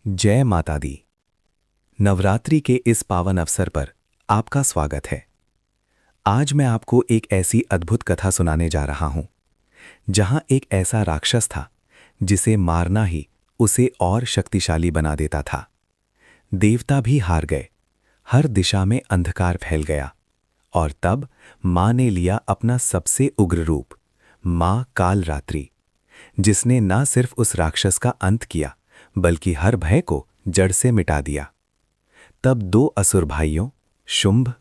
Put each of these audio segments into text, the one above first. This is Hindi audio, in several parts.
जय माता दी। नवरात्रि के इस पावन अवसर पर आपका स्वागत है। आज मैं आपको एक ऐसी अद्भुत कथा सुनाने जा रहा हूं, जहां एक ऐसा राक्षस था जिसे मारना ही उसे और शक्तिशाली बना देता था। देवता भी हार गए, हर दिशा में अंधकार फैल गया और तब मां ने लिया अपना सबसे उग्र रूप, मां कालरात्रि, जिसने न सिर्फ उस राक्षस का अंत किया बल्कि हर भय को जड़ से मिटा दिया। तब दो असुर भाइयों शुंभ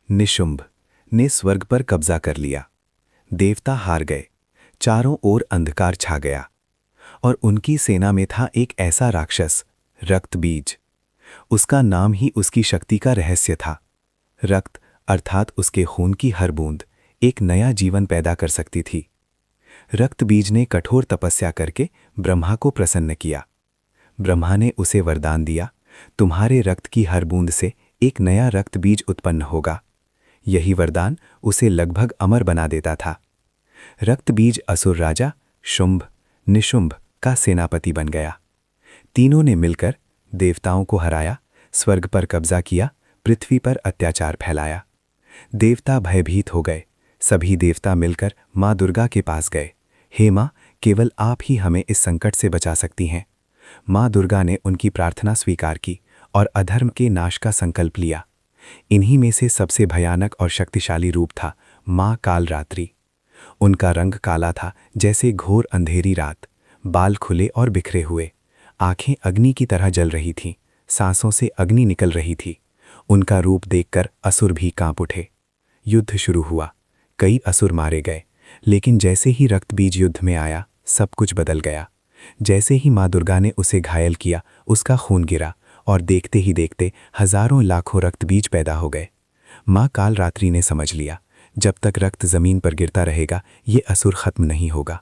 निशुंभ ने स्वर्ग पर कब्जा कर लिया। देवता हार गए, चारों ओर अंधकार छा गया और उनकी सेना में था एक ऐसा राक्षस, रक्तबीज। उसका नाम ही उसकी शक्ति का रहस्य था। रक्त अर्थात उसके खून की हर बूंद एक नया जीवन पैदा कर सकती थी। रक्तबीज ने कठोर तपस्या करके ब्रह्मा को प्रसन्न किया। ब्रह्मा ने उसे वरदान दिया, तुम्हारे रक्त की हर बूंद से एक नया रक्तबीज उत्पन्न होगा। यही वरदान उसे लगभग अमर बना देता था। रक्तबीज असुर राजा शुंभ निशुंभ का सेनापति बन गया। तीनों ने मिलकर देवताओं को हराया, स्वर्ग पर कब्जा किया, पृथ्वी पर अत्याचार फैलाया। देवता भयभीत हो गए। सभी देवता मिलकर मां दुर्गा के पास गए। हे मां, केवल आप ही हमें इस संकट से बचा सकती हैं। मां दुर्गा ने उनकी प्रार्थना स्वीकार की और अधर्म के नाश का संकल्प लिया। इन्हीं में से सबसे भयानक और शक्तिशाली रूप था मां कालरात्रि। उनका रंग काला था जैसे घोर अंधेरी रात, बाल खुले और बिखरे हुए, आंखें अग्नि की तरह जल रही थीं, सांसों से अग्नि निकल रही थी। उनका रूप देखकर असुर भी कांप उठे। युद्ध शुरू हुआ, कई असुर मारे गए, लेकिन जैसे ही रक्तबीज युद्ध में आया, सब कुछ बदल गया। जैसे ही मां दुर्गा ने उसे घायल किया, उसका खून गिरा और देखते ही देखते हजारों लाखों रक्तबीज पैदा हो गए। मां कालरात्रि ने समझ लिया, जब तक रक्त जमीन पर गिरता रहेगा ये असुर खत्म नहीं होगा।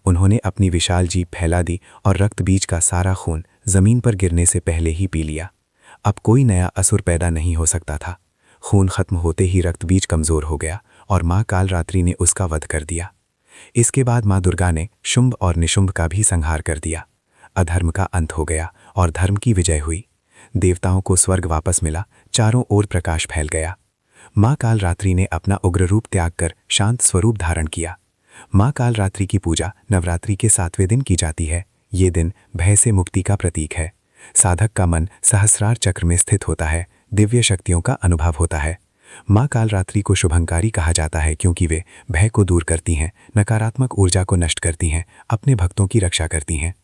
उन्होंने अपनी विशाल जीभ फैला दी और रक्तबीज का सारा खून जमीन पर गिरने से पहले ही पी लिया। अब कोई नया असुर पैदा नहीं हो सकता था। खून खत्म होते ही रक्तबीज कमजोर हो गया और मां कालरात्रि ने उसका वध कर दिया। इसके बाद मां दुर्गा ने शुंभ और निशुंभ का भी संहार कर दिया। अधर्म का अंत हो गया और धर्म की विजय हुई। देवताओं को स्वर्ग वापस मिला, चारों ओर प्रकाश फैल गया। मां कालरात्रि ने अपना उग्र रूप त्याग कर शांत स्वरूप धारण किया। मां कालरात्रि की पूजा नवरात्रि के 7वें दिन की जाती है। ये दिन भय से मुक्ति का प्रतीक है। साधक का मन सहस्रार चक्र में स्थित होता है, दिव्य शक्तियों का अनुभव होता है। मां कालरात्रि को शुभंकारी कहा जाता है क्योंकि वे भय को दूर करती हैं, नकारात्मक ऊर्जा को नष्ट करती हैं, अपने भक्तों की रक्षा करती हैं।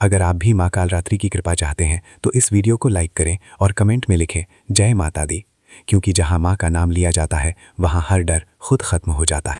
अगर आप भी मां कालरात्रि की कृपा चाहते हैं तो इस वीडियो को लाइक करें और कमेंट में लिखें जय माता दी, क्योंकि जहां मां का नाम लिया जाता है वहां हर डर खुद खत्म हो जाता है।